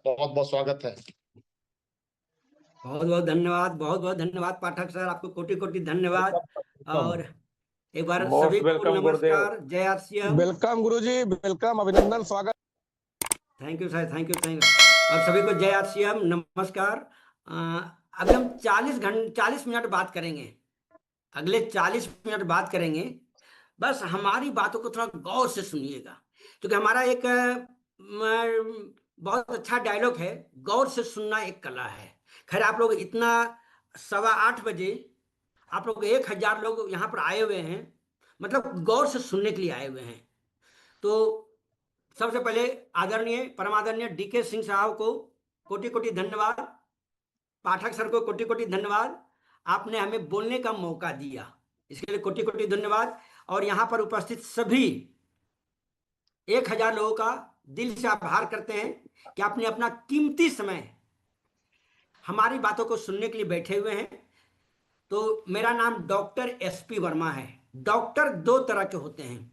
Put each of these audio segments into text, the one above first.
बहुत बहुत स्वागत है। बहुत बहुत धन्यवाद, बहुत बहुत धन्यवाद पाठक सर, आपको कोटि कोटि धन्यवाद। वेलकम। और एक बार सभी मोस्ट को वेलकम गुरुदेव। नमस्कार, जय आरसीएम। वेलकम गुरुजी, वेलकम, अभिनंदन, स्वागत। Thank you sir, thank you, thank you. और सभी को जय आरसीएम, नमस्कार। अ, अभी हम 40 मिनट बात करेंगे। अगले 40 मिनट बात करेंगे। बस हमारी बातों को थोड़ा गौर से सुनिएगा, क्योंकि हमारा एक बहुत अच्छा डायलॉग है, गौर से सुनना एक कला है। खैर, आप लोग इतना 7:15 बजे आप लोग 1,000 लोग यहाँ पर आए हुए हैं, मतलब गौर से सुनने के लिए आए हुए हैं। तो सबसे पहले आदरणीय परमादरणीय डीके सिंह साहब को कोटि कोटि धन्यवाद। पाठक सर को कोटि कोटि धन्यवाद। आपने हमें बोलने का मौका दिया, इसके लिए कोटि कोटि धन्यवाद। और यहाँ पर उपस्थित सभी 1,000 लोगों का दिल से आभार करते हैं कि आपने अपना कीमती समय हमारी बातों को सुनने के लिए बैठे हुए हैं। तो मेरा नाम डॉक्टर एसपी वर्मा है। डॉक्टर दो तरह के होते हैं।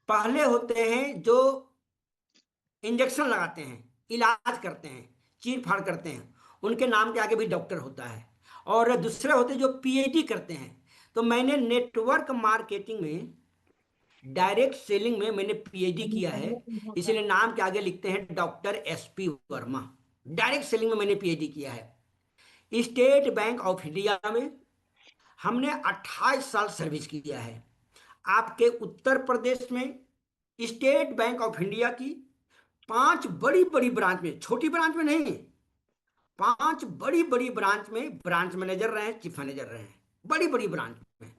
पहले होते हैं जो इंजेक्शन लगाते हैं, इलाज करते हैं, चीर फाड़ करते हैं, उनके नाम के आगे भी डॉक्टर होता है। और दूसरे होते हैं जो पीएचडी करते हैं। तो मैंने नेटवर्क मार्केटिंग में, डायरेक्ट सेलिंग में मैंने पीएचडी किया है, इसलिए नाम के आगे लिखते हैं doctor SP Verma. Direct selling में मैंने पीएचडी किया है। स्टेट बैंक ऑफ इंडिया में हमने 28 साल सर्विस किया है। आपके उत्तर प्रदेश में स्टेट बैंक ऑफ इंडिया की 5 बड़ी बड़ी ब्रांच में, छोटी ब्रांच में नहीं, 5 बड़ी बड़ी ब्रांच में ब्रांच मैनेजर रहे हैं, चीफ मैनेजर रहे हैं, बड़ी बड़ी ब्रांच में।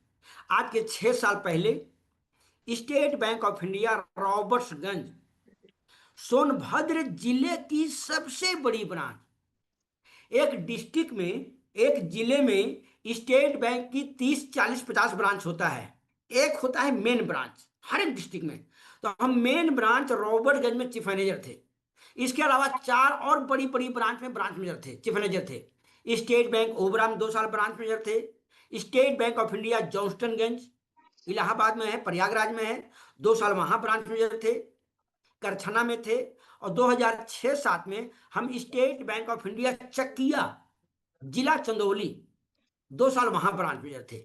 आज के 6 साल पहले state Bank of India Robertsganj, Sonbhadra जिले की सबसे बड़ी ब्रांच। एक डिस्ट्रिक्ट में, एक जिले में स्टेट बैंक की 30, 40, 50 ब्रांच होता है। एक होता है मेन ब्रांच हर एक डिस्ट्रिक्ट में। तो हम मेन ब्रांच रॉबर्टगंज में चीफ मैनेजर थे। इसके अलावा 4 और बड़ी बड़ी ब्रांच में ब्रांच मैनेजर थे, चीफ मैनेजर थे। स्टेट बैंक ओबरा में 2 साल ब्रांच मैनेजर थे। State Bank of India Johnstonganj Allahabad में है, प्रयागराज में है, 2 साल वहां ब्रांच मैनेजर थे। करछना में थे। और 2006-07 में हम State Bank of India Chakiya, जिला चंदौली, 2 साल वहां ब्रांच मैनेजर थे।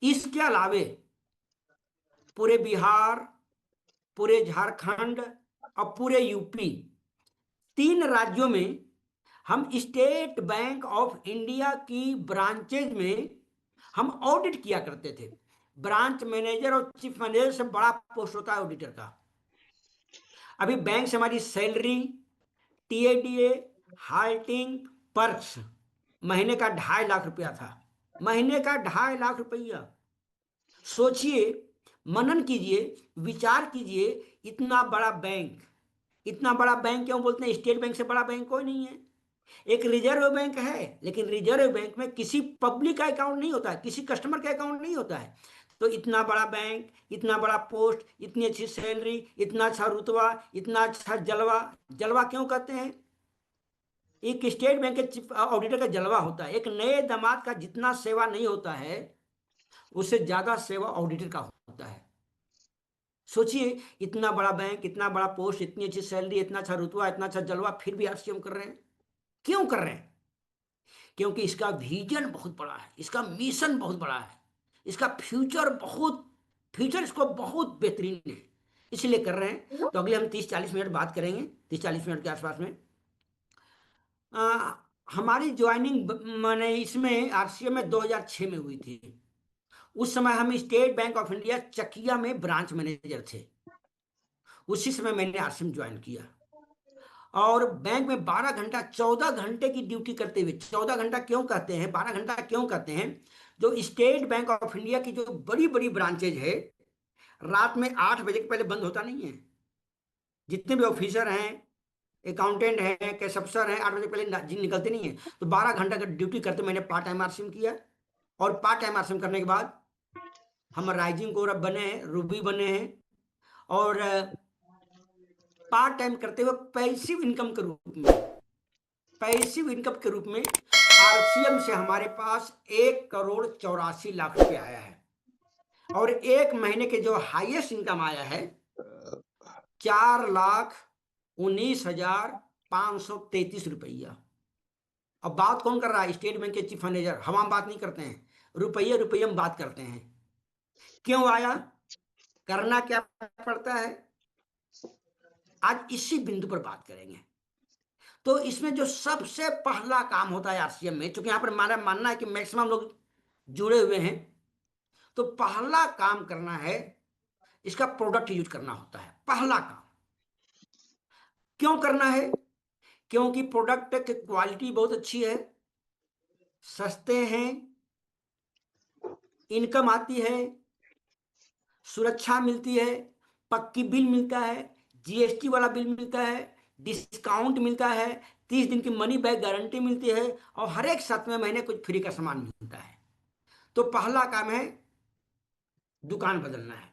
इसके अलावे पूरे बिहार, पूरे झारखंड और पूरे यूपी, 3 राज्यों में हम स्टेट बैंक ऑफ इंडिया की ब्रांचेज में हम ऑडिट किया करते थे। ब्रांच मैनेजर और चीफ मैनेजर से बड़ा पोस्ट होता है ऑडिटर का। अभी बैंक से हमारी सैलरी, टीएडीए, हाल्टिंग, पर्क्स महीने का 2.5 लाख रुपया था। महीने का 2.5 लाख रुपया। सोचिए, मनन कीजिए, विचार कीजिए। इतना बड़ा बैंक, इतना बड़ा बैंक क्यों बोलते हैं? स्टेट बैंक से बड़ा बैंक कोई नहीं है। एक रिजर्व बैंक है, लेकिन रिजर्व बैंक में किसी पब्लिक का अकाउंट नहीं होता है, किसी कस्टमर का अकाउंट नहीं होता है। तो इतना बड़ा बैंक, इतना बड़ा पोस्ट, इतनी अच्छी सैलरी, इतना अच्छा रुतबा, इतना अच्छा जलवा। जलवा क्यों कहते हैं? एक स्टेट बैंक के चीफ ऑडिटर का जलवा होता है। एक नए दामाद का जितना सेवा नहीं होता है, उससे ज्यादा सेवा ऑडिटर का होता है। सोचिए, इतना बड़ा बैंक, इतना बड़ा पोस्ट, इतनी अच्छी सैलरी, इतना अच्छा रुतबा, इतना अच्छा जलवा, फिर भी आरसीएम कर रहे हैं। क्यों कर रहे हैं? क्योंकि इसका विजन बहुत बड़ा है, इसका मिशन बहुत बड़ा है, इसका फ्यूचर इसको बहुत बेहतरीन है, इसलिए कर रहे हैं। तो अगले हम 30-40 मिनट बात करेंगे, 30-40 मिनट के आसपास में। आ, हमारी ज्वाइनिंग मैंने इसमें आरसीएम में 2006 में हुई थी। उस समय हम State Bank of India Chakiya में ब्रांच मैनेजर थे। उसी समय मैंने आरसीएम ज्वाइन किया। और बैंक में 12 घंटा, 14 घंटे की ड्यूटी करते हुए, 14 घंटा क्यों कहते हैं, 12 घंटा क्यों कहते हैं? जो स्टेट बैंक ऑफ इंडिया की जो बड़ी बड़ी ब्रांचेज है, रात में 8 बजे के पहले बंद होता नहीं है। जितने भी ऑफिसर हैं, अकाउंटेंट हैं, कैश अफसर हैं, 8 बजे पहले निकलते नहीं है। तो 12 घंटा का ड्यूटी करते मैंने पार्ट टाइम आरसीएम किया। और पार्ट टाइम आरसीएम करने के बाद हम राइजिंग कोरब बने हैं, रूबी बने हैं। और पार्ट टाइम करते हुए पैसिव इनकम के रूप में, पैसिव इनकम के रूप में आरसीएम से हमारे पास 1,84,00,000 रुपये आया है। और एक महीने के जो हाईएस्ट इनकम आया है, 4,19,000 533 रुपया। अब बात कौन कर रहा है? स्टेट बैंक के चीफ मैनेजर। हम बात नहीं करते हैं, रुपये रुपये हम बात करते हैं। क्यों आया? करना क्या पड़ता है? आज इसी बिंदु पर बात करेंगे। तो इसमें जो सबसे पहला काम होता है आरसीएम में, क्योंकि यहां पर हमारा मानना है कि मैक्सिमम लोग जुड़े हुए हैं, तो पहला काम करना है, इसका प्रोडक्ट यूज करना होता है। पहला काम क्यों करना है? क्योंकि प्रोडक्ट की क्वालिटी बहुत अच्छी है, सस्ते हैं, इनकम आती है, सुरक्षा मिलती है, पक्की बिल मिलता है, जीएसटी वाला बिल मिलता है, डिस्काउंट मिलता है, 30 दिन की मनी बैक गारंटी मिलती है, और हर एक 7वें महीने कुछ फ्री का सामान मिलता है। तो पहला काम है दुकान बदलना है।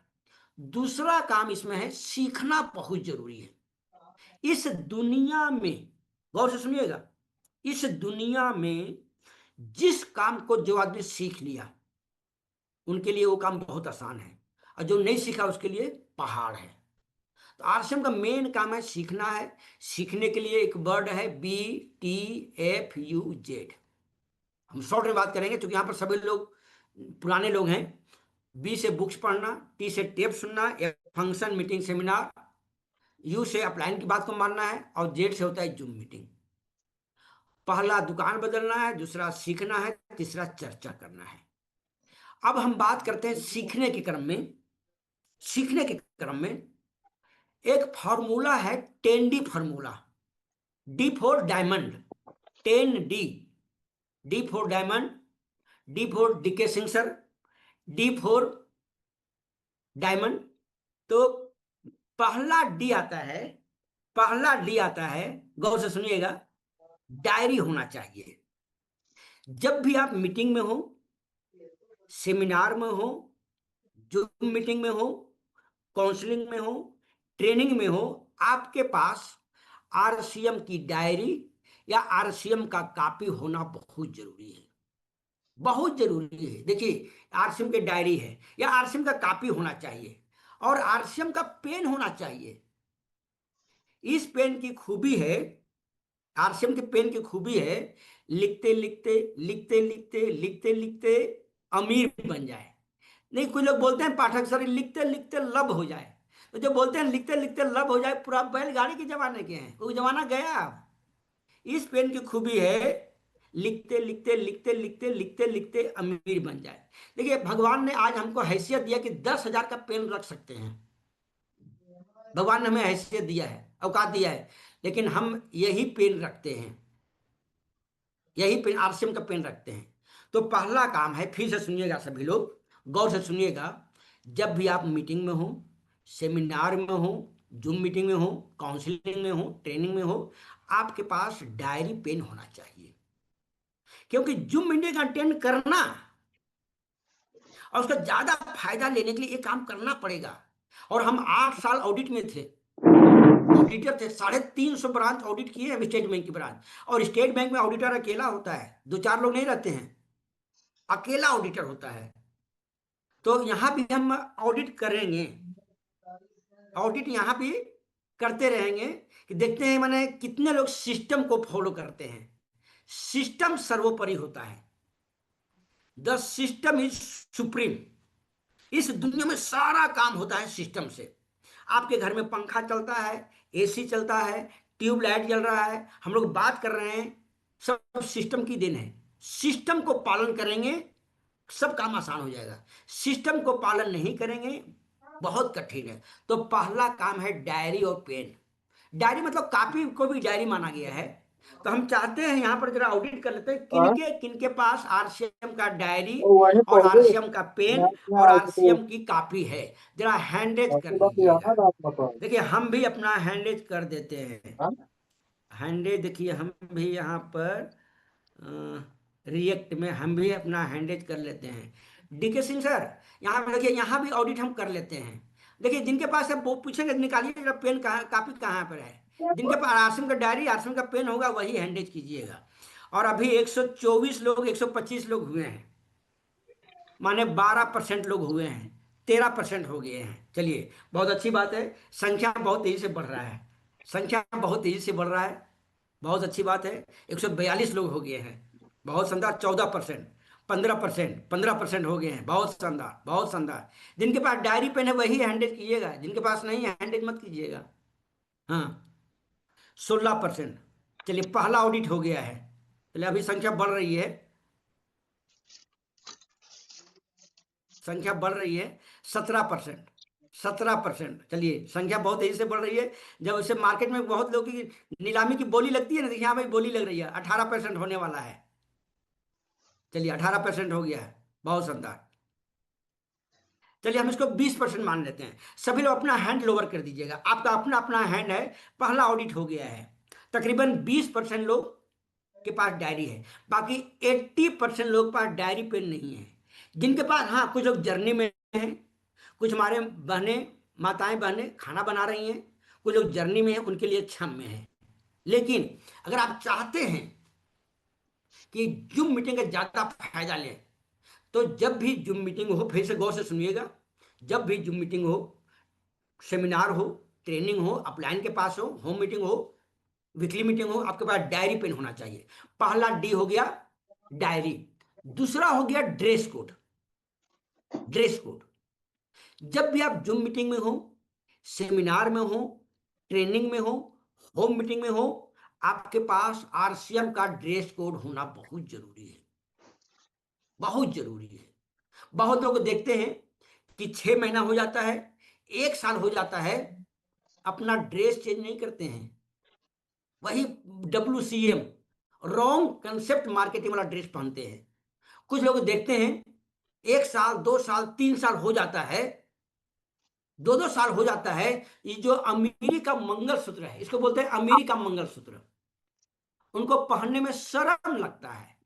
दूसरा काम इसमें है सीखना बहुत जरूरी है। इस दुनिया में, गौर से सुनिएगा, इस दुनिया में जिस काम को जो आदमी सीख लिया उनके लिए वो काम बहुत आसान है, और जो नहीं सीखा उसके लिए पहाड़ है। तो आरसीएम का मेन काम है सीखना है। सीखने के लिए एक वर्ड है BTFUZ। हम शॉर्ट में बात करेंगे क्योंकि यहाँ पर सभी लोग पुराने लोग हैं। बी से बुक्स पढ़ना, टी से टेप सुनना, F function meeting seminar, you से अपलाइन की बात को मानना है, और जेड से होता है जूम मीटिंग। पहला दुकान बदलना है, दूसरा सीखना है, तीसरा चर्चा करना है। अब हम बात करते हैं सीखने के क्रम में। सीखने के क्रम में एक फॉर्मूला है, 10D formula. D for diamond, 10D। D for diamond, D for डीके सिंसर, D फॉर डायमंड। तो पहला डी आता है, पहला डी आता है, गौर से सुनिएगा, डायरी होना चाहिए। जब भी आप मीटिंग में हो, सेमिनार में हो, जूम मीटिंग में हो, काउंसलिंग में हो, ट्रेनिंग में हो, आपके पास आरसीएम की डायरी या आरसीएम का कॉपी होना बहुत जरूरी है। बहुत जरूरी है। देखिए, आरसीएम की डायरी है या आरसीएम का कॉपी होना चाहिए, और आरसीएम का पेन होना चाहिए। इस पेन की खूबी है, आरसीएम के पेन की खूबी है, लिखते लिखते लिखते लिखते लिखते लिखते अमीर बन जाए। नहीं, कुछ लोग बोलते हैं पाठक सर लिखते लिखते लब हो जाए। तो जो बोलते हैं लिखते लिखते लब हो जाए, पूरा बैलगाड़ी के जमाने के हैं, वो जमाना गया अब। इस पेन की खूबी है लिखते लिखते लिखते लिखते लिखते लिखते अमीर बन जाए। देखिए, भगवान ने आज हमको हैसियत दिया कि 10,000 का पेन रख सकते हैं। भगवान ने हमें हैसियत दिया है, औकात दिया है, लेकिन हम यही पेन रखते हैं, यही पेन, आरसीएम का पेन रखते हैं। तो पहला काम है, फिर से सुनिएगा सभी लोग, गौर से सुनिएगा, जब भी आप मीटिंग में हो, सेमिनार में हो, जूम मीटिंग में हो, काउंसलिंग में हो, ट्रेनिंग में हो, आपके पास डायरी पेन होना चाहिए। क्योंकि जूम मीटिंग अटेंड करना और उसका ज्यादा फायदा लेने के लिए ये काम करना पड़ेगा। और हम 8 साल ऑडिट में थे, ऑडिटर थे, 350 ब्रांच ऑडिट किए हैं स्टेट बैंक की ब्रांच। और स्टेट बैंक में ऑडिटर अकेला होता है, 2-4 लोग नहीं रहते हैं, अकेला ऑडिटर होता है। तो यहां भी हम ऑडिट करेंगे, ऑडिट यहां भी करते रहेंगे कि देखते हैं मैंने कितने लोग सिस्टम को फॉलो करते हैं। सिस्टम सर्वोपरि होता है। The system is supreme. इस दुनिया में सारा काम होता है सिस्टम से। आपके घर में पंखा चलता है, एसी चलता है, ट्यूबलाइट जल रहा है, हम लोग बात कर रहे हैं, सब सिस्टम की देन है। सिस्टम को पालन करेंगे, सब काम आसान हो जाएगा। सिस्टम को पालन नहीं करेंगे, बहुत कठिन है। तो पहला काम है डायरी और पेन। डायरी मतलब कॉपी को भी डायरी माना गया है। तो हम चाहते हैं यहां पर जरा ऑडिट कर लेते हैं, हाँ, किनके किनके पास आरसीएम का डायरी तो वही और पढ़ लो। आरसीएम का पेन मैथ में और आज तो आरसीएम की कॉपी है। जरा हैंडेज कर बाकी बात लीजिएगा। यहाँ रात बताओ। देखिए, हम भी अपना हैंडेज कर देते हैं। हाँ, हैंडेज देखिए, हम भी यहाँ पर रिएक्ट में हम भी अपना हैंडेज कर लेते हैं। डीके सिंह सर, यहाँ पे देखिए, यहाँ भी ऑडिट हम कर लेते हैं। देखिए, जिनके पास है वो पूछेंगे, निकालिए जरा पेन कहाँ, कॉपी कहाँ पर है। जिनके पास आरसीएम का डायरी, आरसीएम का पेन होगा, वही हैंडेज कीजिएगा। और अभी 124 लोग, 125 लोग हुए हैं, माने 12% लोग हुए हैं, 13% हो गए हैं। चलिए, बहुत अच्छी बात है। संख्या बहुत तेजी से बढ़ रहा है, संख्या बहुत तेजी से बढ़ रहा है। बहुत अच्छी बात है। 142 लोग हो गए हैं, बहुत शानदार। 14%, 15%, 15% हो गए हैं, बहुत शानदार, बहुत शानदार। जिनके पास डायरी पेन है वही हैंडेज कीजिएगा, जिनके पास नहीं है हैंडेज मत कीजिएगा। हाँ, 16%। चलिए, पहला ऑडिट हो गया है। चलिए, अभी संख्या बढ़ रही है, संख्या बढ़ रही है। 17%, 17%। चलिए, संख्या बहुत तेजी से बढ़ रही है। जब उसे मार्केट में बहुत लोगों की नीलामी की बोली लगती है ना, देखिए हाँ भाई बोली लग रही है, 18% होने वाला है। चलिए, 18% हो गया है, बहुत शानदार। चलिए, हम इसको 20% मान लेते हैं। सभी लोग अपना हैंड लोअर कर दीजिएगा, आपका अपना अपना हैंड है। पहला ऑडिट हो गया है। तकरीबन 20% लोग के पास डायरी है, बाकी 80% लोग के पास डायरी पेन नहीं है। जिनके पास, हाँ, कुछ लोग जर्नी में हैं, कुछ हमारे बहनें, माताएं बहनें खाना बना रही हैं, कुछ लोग जर्नी में हैं, उनके लिए क्षम में है। लेकिन अगर आप चाहते हैं कि जूम मीटिंग का ज्यादा फायदा लें, तो जब भी जूम मीटिंग हो, फिर से गौर से सुनिएगा, जब भी जूम मीटिंग हो, सेमिनार हो, ट्रेनिंग हो, अपलाइन के पास हो, होम मीटिंग हो, वीकली मीटिंग हो, आपके पास डायरी पेन होना चाहिए। पहला डी हो गया डायरी। दूसरा हो गया ड्रेस कोड। ड्रेस कोड, जब भी आप जूम मीटिंग में हो, सेमिनार में हो, ट्रेनिंग में हो, होम मीटिंग में हो, आपके पास आरसीएम का ड्रेस कोड होना बहुत जरूरी है, बहुत जरूरी है। बहुत लोग देखते हैं कि 6 महीना हो जाता है, 1 साल हो जाता है, अपना ड्रेस चेंज नहीं करते हैं। वही WCM, रॉन्ग कंसेप्ट मार्केटिंग वाला ड्रेस पहनते हैं। कुछ लोग देखते हैं 1 साल, 2 साल, 3 साल हो जाता है, 2-2 साल हो जाता है, ये जो अमीरी का मंगलसूत्र है, इसको बोलते हैं अमीरी का मंगलसूत्र, उनको पहनने में शर्म लगता है।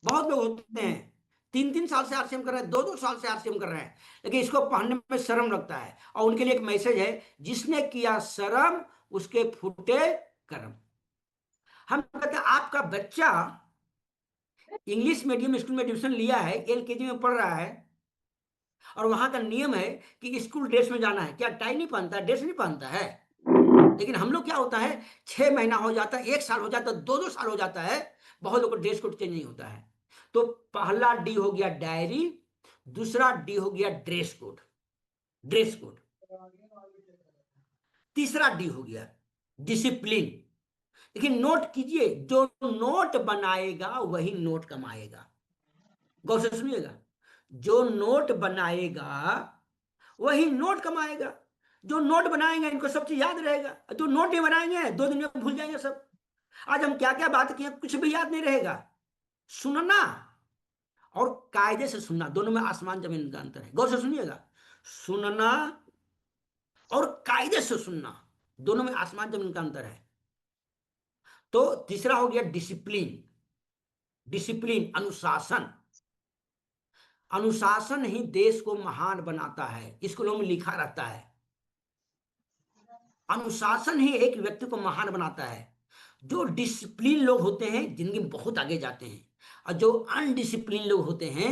बहुत लोग होते हैं 3-3 साल से आरसीएम कर रहे हैं, 2-2 साल से आरसीएम कर रहे हैं, लेकिन इसको पहनने में शर्म लगता है। और उनके लिए एक मैसेज है, जिसने किया शर्म उसके फूटे कर्म। हम कहते हैं आपका बच्चा इंग्लिश मीडियम स्कूल में एडमिशन लिया है, LKG में पढ़ रहा है, और वहां का नियम है कि स्कूल ड्रेस में जाना है, क्या टाई नहीं पहनता है, ड्रेस नहीं पहनता है। लेकिन हम लोग क्या होता है, 6 महीना हो जाता है, 1 साल हो जाता है, 2-2 साल हो जाता है, बहुत लोगों को ड्रेस कोड चेंज नहीं होता है। तो पहला डी हो गया डायरी, दूसरा डी हो गया ड्रेस कोड, ड्रेस कोड। तीसरा डी हो गया डिसिप्लिन। देखिए, नोट कीजिए, जो नोट बनाएगा वही नोट कमाएगा। गौर से सुनिएगा, जो नोट बनाएगा वही नोट कमाएगा। जो नोट बनाएंगे इनको सब चीज याद रहेगा, जो नोट नहीं बनाएंगे 2 दिन में भूल जाएंगे सब। आज हम क्या क्या बात किए, कुछ भी याद नहीं रहेगा। सुनना और कायदे से सुनना, दोनों में आसमान जमीन का अंतर है। गौर से सुनिएगा, सुनना और कायदे से सुनना, दोनों में आसमान जमीन का अंतर है। तो तीसरा हो गया डिसिप्लिन। डिसिप्लिन, अनुशासन। अनुशासन ही देश को महान बनाता है, स्कूलों में लिखा रहता है। अनुशासन ही एक व्यक्ति को महान बनाता है। जो डिसिप्लिन लोग होते हैं जिंदगी में बहुत आगे जाते हैं, और जो अनडिसिप्लिन लोग होते हैं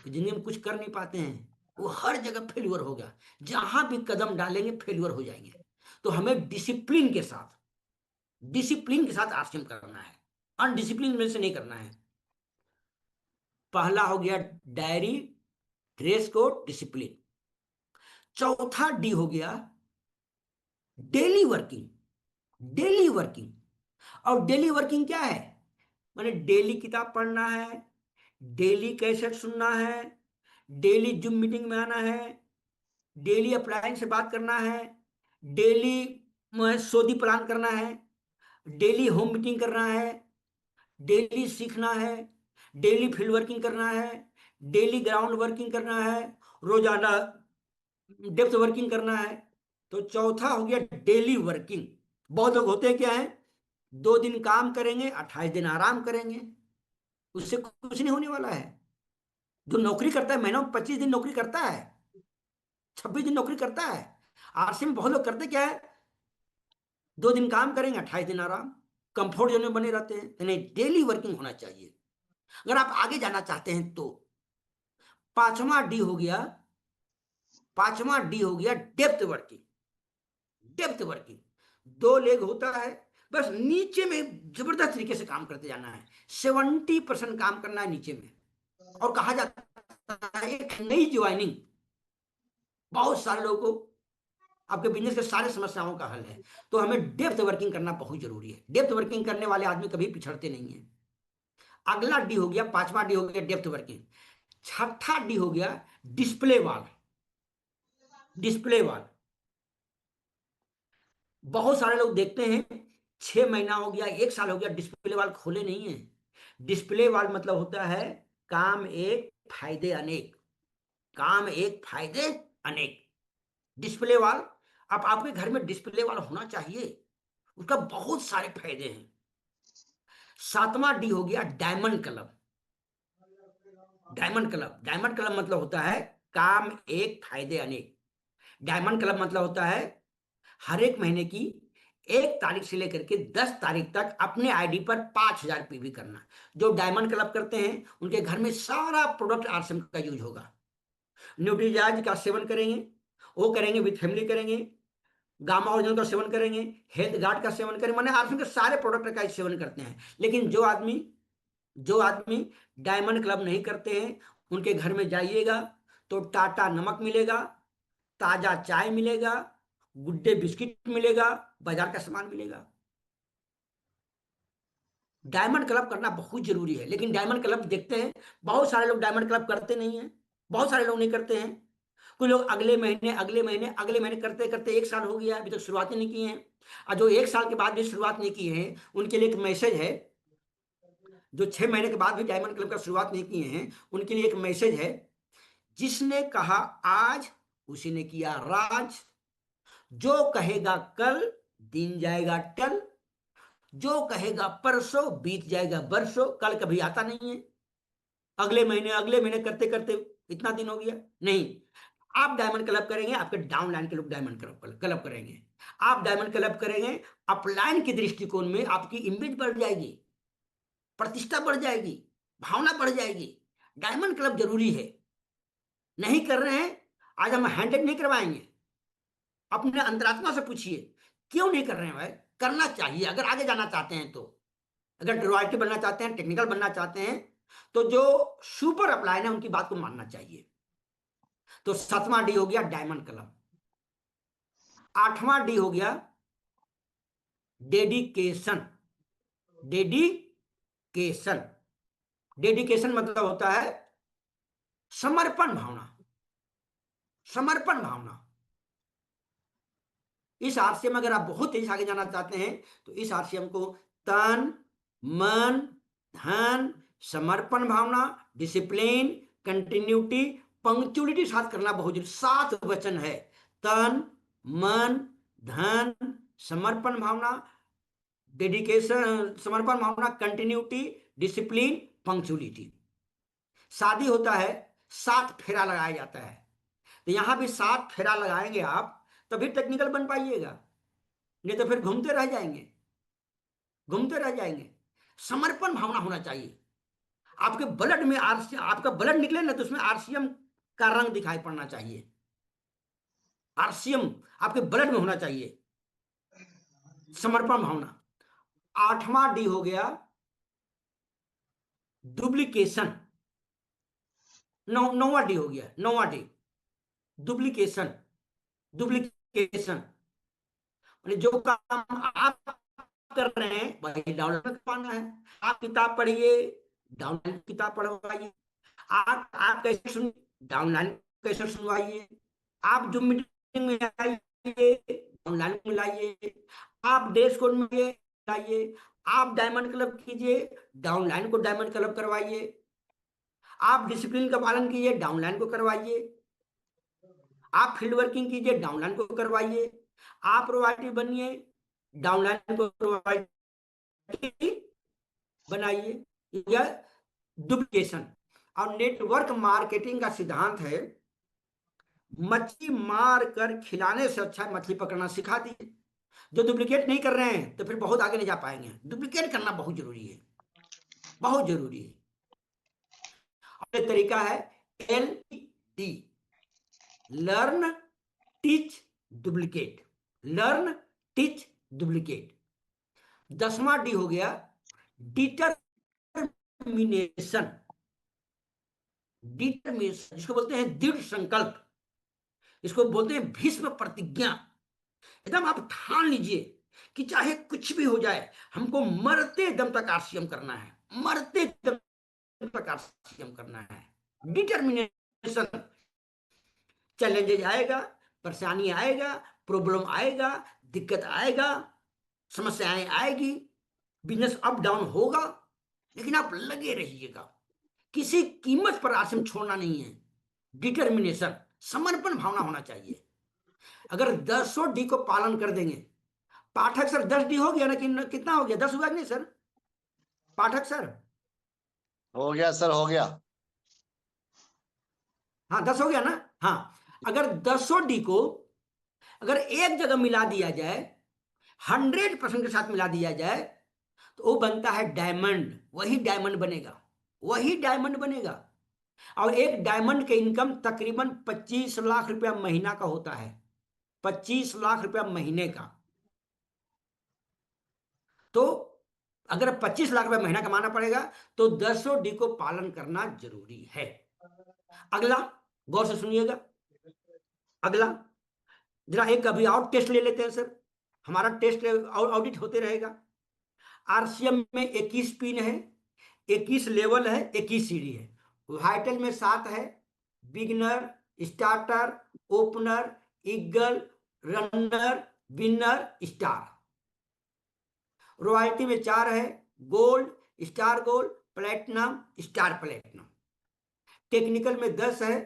जिंदगी में कुछ कर नहीं पाते हैं, वो हर जगह फेल्यूर होगा, जहां भी कदम डालेंगे फेल्यूर हो जाएंगे। तो हमें डिसिप्लिन के साथ आचरण करना है, अनडिसिप्लिन में से नहीं करना है। पहला हो गया डायरी, ड्रेस कोड, डिसिप्लिन। चौथा डी हो गया डेली वर्किंग। डेली वर्किंग, और डेली वर्किंग क्या है, मैंने डेली किताब पढ़ना है, डेली कैसेट सुनना है, डेली जूम मीटिंग में आना है, डेली अपलाइन से बात करना है, डेली सोदी प्लान करना है, डेली होम मीटिंग करना है, डेली सीखना है, डेली फील्ड वर्किंग करना है, डेली ग्राउंड वर्किंग करना है, रोजाना डेप्थ वर्किंग करना है। तो चौथा हो गया डेली वर्किंग। बहुत लोग होते हैं क्या है, 2 दिन काम करेंगे, 28 दिन आराम करेंगे, उससे कुछ नहीं होने वाला है। जो नौकरी करता है, महीनों में 25 दिन नौकरी करता है, 26 दिन नौकरी करता है। आरसी में बहुत लोग करते क्या है, 2 दिन काम करेंगे, 28 दिन आराम, कंफर्ट जोन में बने रहते हैं। तो नहीं, डेली वर्किंग होना चाहिए अगर आप आगे जाना चाहते हैं तो। पांचवा डी हो गया, depth working. Depth working, 2 leg होता है, बस नीचे में जबरदस्त तरीके से काम करते जाना है। 70% काम करना है नीचे में। और कहा जाता है एक नई ज्वाइनिंग बहुत सारे लोगों को आपके बिजनेस के सारे समस्याओं का हल है। तो हमें डेप्थ वर्किंग करना बहुत जरूरी है। डेप्थ वर्किंग करने वाले आदमी कभी पिछड़ते नहीं है। अगला डी हो गया, पांचवा डी हो गया डेप्थ वर्किंग। छठा डी हो गया डिस्प्ले वॉल। डिस्प्ले वॉल बहुत सारे लोग देखते हैं 6 महीना हो गया, 1 साल हो गया, डिस्प्ले वॉल खोले नहीं है। डिस्प्ले वॉल मतलब होता है काम एक फायदे अनेक। काम एक फायदे अनेक। डिस्प्ले वॉल, अब आपके घर में डिस्प्ले वॉल होना चाहिए। उसका बहुत सारे फायदे हैं। सातवां डी हो गया diamond club. Diamond club, diamond club मतलब होता है काम एक फायदे अनेक। डायमंड क्लब मतलब होता है हर एक महीने की 1 तारीख से लेकर के 10 तारीख तक अपने आईडी पर 5,000 पीवी करना। जो डायमंड क्लब करते हैं उनके घर में सारा प्रोडक्ट आरसीएम का यूज होगा। न्यूट्रीजार्ज का सेवन करेंगे, वो करेंगे, विथ फैमिली करेंगे, गामा ओरिजिनल का सेवन करेंगे, हेल्थ गार्ड का सेवन करेंगे, माने आरसीएम के सारे प्रोडक्ट का सेवन करते हैं। लेकिन जो आदमी डायमंड क्लब नहीं करते हैं उनके घर में जाइएगा तो टाटा नमक मिलेगा, ताजा चाय मिलेगा, गुड डे बिस्किट मिलेगा, बाजार का सामान मिलेगा। डायमंड क्लब करना बहुत जरूरी है। लेकिन डायमंड क्लब देखते हैं बहुत सारे लोग डायमंड क्लब करते नहीं हैं। बहुत सारे लोग नहीं करते हैं। कुछ लोग अगले महीने अगले महीने अगले महीने करते करते 1 साल हो गया, अभी तक शुरुआत ही नहीं की है। और जो 1 साल के बाद भी शुरुआत नहीं की है उनके लिए एक मैसेज है। जो 6 महीने के बाद भी डायमंड क्लब का शुरुआत नहीं किए हैं उनके लिए एक मैसेज है। जिसने कहा आज उसी ने किया राज। जो कहेगा कल दिन जाएगा टल। जो कहेगा परसों बीत जाएगा बरसों। कल कभी आता नहीं है। अगले महीने करते करते इतना दिन हो गया नहीं। आप डायमंड क्लब करेंगे, आपके डाउनलाइन के लोग डायमंड क्लब करेंगे। आप डायमंड क्लब करेंगे, अपलाइन के दृष्टिकोण में आपकी इमेज बढ़ जाएगी, प्रतिष्ठा बढ़ जाएगी, भावना बढ़ जाएगी। डायमंड क्लब जरूरी है। नहीं कर रहे हैं, आज हम हैंडल नहीं करवाएंगे। अपने अंतरात्मा से पूछिए क्यों नहीं कर रहे हैं भाई। करना चाहिए अगर आगे जाना चाहते हैं तो। अगर रॉयल्टी बनना चाहते हैं, टेक्निकल बनना चाहते हैं तो जो सुपर अपलाइन है उनकी बात को मानना चाहिए। तो 7वां डी हो गया डायमंड क्लब। 8वां डी हो गया डेडिकेशन। डेडिकेशन, डेडिकेशन मतलब होता है समर्पण भावना। समर्पण भावना। इस आरसीएम अगर आप बहुत तेजी से आगे जाना चाहते हैं तो इस आरसीएम को तन मन धन समर्पण भावना डिसिप्लिन कंटिन्यूटी पंक्चुअलिटी साथ करना बहुत जरूरी। 7 वचन है। तन मन धन समर्पण भावना, डेडिकेशन, समर्पण भावना, कंटिन्यूटी, डिसिप्लिन, पंक्चुअलिटी। शादी होता है 7 फेरा लगाया जाता है। तो यहां भी 7 फेरा लगाएंगे आप तभी टेक्निकल बन पाइएगा। नहीं तो फिर घूमते रह जाएंगे, घूमते रह जाएंगे। समर्पण भावना होना चाहिए। आपके ब्लड में आरसीएम, आपका ब्लड निकले ना तो उसमें आरसीएम का रंग दिखाई पड़ना चाहिए। आरसीएम आपके ब्लड में होना चाहिए। समर्पण भावना। 8वां डी हो गया डुप्लीकेशन। 9वां डी हो गया, 9वां डी डुप्लीकेशन। डुप्लीकेशन जो काम आप कर रहे हैं वही डाउनलोड करवाना है। आप किताब पढ़िए, डाउनलाइन किताब पढ़वाइए। आप कैसे सुन, डाउनलाइन कैसे सुनवाइए। आप जो मीटिंग में आइए डाउनलाइन में लाइए। आप ड्रेस कोड में लाइए। आप डायमंड क्लब कीजिए, डाउनलाइन को डायमंड क्लब करवाइए। आप डिसिप्लिन का पालन कीजिए, डाउनलाइन को करवाइए। आप फील्ड वर्किंग कीजिए, डाउनलाइन को करवाइए। आप प्रोवाइडर बनिए, डाउनलाइन को प्रोवाइडर बनाइए। यह डुप्लीकेशन। और नेटवर्क मार्केटिंग का सिद्धांत है मछली मार कर खिलाने से अच्छा मछली पकड़ना सिखा दी। जो डुप्लीकेट नहीं कर रहे हैं तो फिर बहुत आगे नहीं जा पाएंगे। डुप्लीकेट करना बहुत जरूरी है, बहुत जरूरी है। और एक तरीका है LTD, learn teach duplicate. Learn teach duplicate. 10वां डी हो गया डिटर्मिनेशन। डिटर्मिनेशन जिसको बोलते हैं दृढ़ संकल्प, इसको बोलते हैं भीष्म प्रतिज्ञा। एकदम आप ठान लीजिए कि चाहे कुछ भी हो जाए, हमको मरते दम तक आरसीएम करना है, मरते दम तक आरसीएम करना है। डिटर्मिनेशन। चैलेंजेज आएगा, परेशानी आएगा, प्रॉब्लम आएगा, दिक्कत आएगा, समस्याएं आएगी, बिजनेस अप डाउन होगा, लेकिन आप लगे रहिएगा। किसी कीमत पर आरसीएम छोड़ना नहीं है। डिटर्मिनेशन, समर्पण भावना होना चाहिए। अगर 10 डी को पालन कर देंगे, पाठक सर 10 डी हो गया ना, कि कितना हो गया, 10 हुआ कि नहीं सर? पाठक सर हो गया सर, हो गया। हाँ 10 हो गया ना। हाँ, अगर 10 डी को अगर एक जगह मिला दिया जाए, 100% के साथ मिला दिया जाए, तो वो बनता है डायमंड। वही डायमंड बनेगा, वही डायमंड बनेगा। और एक डायमंड के इनकम तकरीबन 25 लाख रुपया महीना का होता है। 25 लाख रुपया महीने का। तो अगर 25 लाख रुपया महीना कमाना पड़ेगा तो 10 डी को पालन करना जरूरी है। अगला गौर से सुनिएगा। अगला जरा एक अभी और टेस्ट ले लेते हैं सर। हमारा टेस्ट ऑडिट होते रहेगा। आरसीएम में 21 पिन है, 21 लेवल है, 21 सीढ़ी है। वाइटल में 7 है, beginner, starter, opener, eagle, runner, winner, star. Royalty में 4 है, gold, star gold, platinum, star platinum. Technical में 10 है,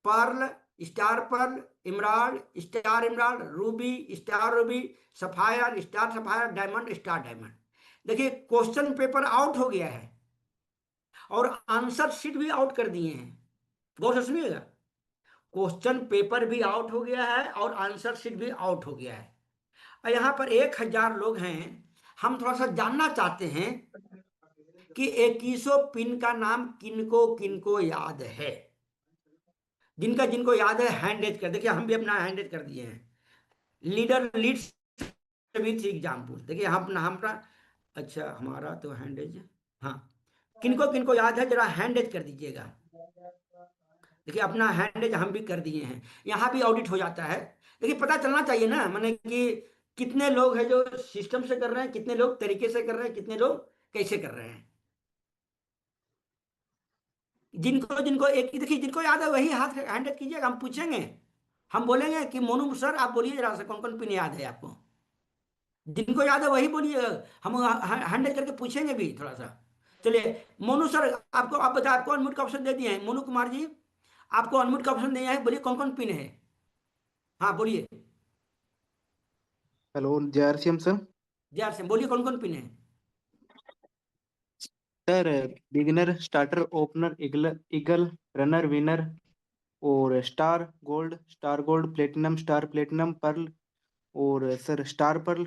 pearl, star pearl, emerald, star emerald, ruby, star ruby, sapphire, star sapphire, diamond, star diamond. देखिए question paper out हो गया है और answer sheet भी आउट कर दिए हैं। गौर से सुनिएगा, क्वेश्चन पेपर भी आउट हो गया है और आंसर शीट भी आउट हो गया है। और यहाँ पर 1000 लोग हैं। हम थोड़ा सा जानना चाहते हैं कि 21 पिन का नाम किनको किनको याद है। जिनका जिनको याद है हैंड रेज कर। देखिए हम भी अपना हैंड रेज कर दिए हैं। लीडर लीड्स भी थी एग्जाम्पल। देखिए हम हमारा, अच्छा हमारा तो हैंड रेज, हाँ किनको किनको याद है जरा हैंड रेज कर दीजिएगा। देखिए अपना हैंड रेज हम भी कर दिए हैं। यहाँ भी ऑडिट हो जाता है। देखिए पता चलना चाहिए ना, माने कि कितने लोग हैं जो सिस्टम से कर रहे हैं, कितने लोग तरीके से कर रहे हैं, कितने लोग कैसे कर रहे हैं। जिनको जिनको एक देखिए, जिनको याद है वही हाथ हैंड रेज कीजिएगा। हम पूछेंगे, हम बोलेंगे कि मोनू सर आप बोलिए जरा सा, कौन कौन पिन याद है आपको। जिनको याद है वही बोलिए, हम हैंड रेज करके पूछेंगे भी थोड़ा सा। चलिए मोनू सर, आपको आप बताए, आपको अनम्यूट का ऑप्शन दे दिए हैं। मोनू कुमार जी आपको अनम्यूट का ऑप्शन दिया है, बोलिए कौन कौन पिन है। हाँ बोलिए। Hello Jaisim sir. जय सिंह बोलिए कौन कौन पिन है। Sir beginner, starter, opener, eagle, runner, winner और star gold, platinum, star platinum, pearl और सर स्टार पर्ल।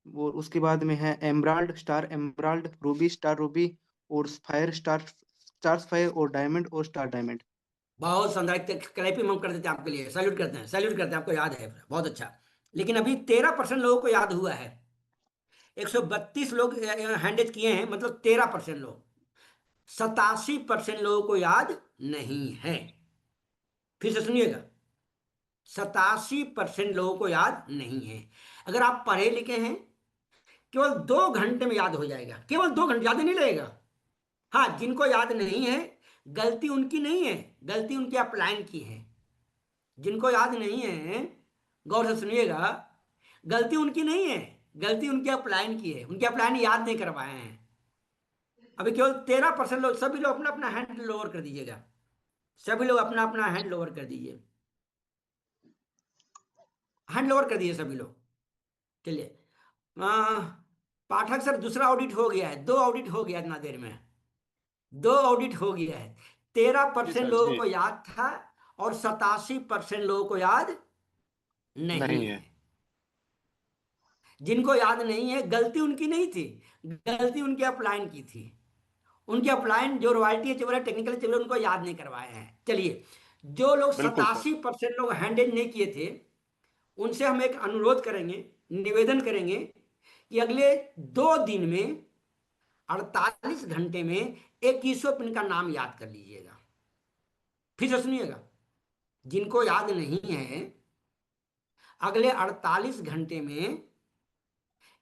और उसके बाद में है emerald, star emerald, ruby, star ruby और फायर, स्टार फायर और डायमंड और स्टार डायमंड। बहुत शानदार, क्लैपिंग हम कर देते हैं आपके लिए। सैल्यूट करते हैं, सैल्यूट करते हैं, आपको याद है, बहुत अच्छा। लेकिन अभी 13% लोगों को याद हुआ है। 132 लोग हैंडेज किए हैं, मतलब 13% लोग। 87% लोगों को याद नहीं है। फिर से सुनिएगा, 87% लोगों को याद नहीं है। अगर आप पढ़े लिखे हैं, केवल 2 घंटे में याद हो जाएगा। केवल 2 घंटे, याद नहीं लगेगा। हाँ जिनको याद नहीं है, गलती उनकी नहीं है, गलती उनके अपलाइन की है। जिनको याद नहीं है, गौर से सुनिएगा, गलती उनकी नहीं है, गलती उनके अपलाइन की है। उनके अपलाइन याद नहीं करवाए हैं। अभी केवल 13% लोग। सभी लोग अपना अपना हैंड लोअर कर दीजिएगा। सभी लोग अपना अपना हैंड लोअर कर दीजिए। हैंड लोअर कर दीजिए सभी लोग। चलिए पाठक सर दूसरा ऑडिट हो गया है, 2 ऑडिट हो गया इतना देर में, 2 ऑडिट हो गया है। 13% लोगों को याद था और 87% लोगों को याद नहीं है। जिनको याद नहीं है, गलती उनकी नहीं थी, गलती उनके अपलाइन की थी। उनके अपलाइन जो रॉयल्टी चल रहा है, टेक्निकल चल रहा है, उनको याद नहीं करवाए हैं। चलिए जो लोग 87% लोग हैंडेज नहीं किए थे, उनसे हम एक अनुरोध करेंगे, निवेदन करेंगे कि अगले 2 दिन में 48 घंटे में 2100 पिन का नाम याद कर लीजिएगा। फिर से सुनिएगा, जिनको याद नहीं है, अगले 48 घंटे में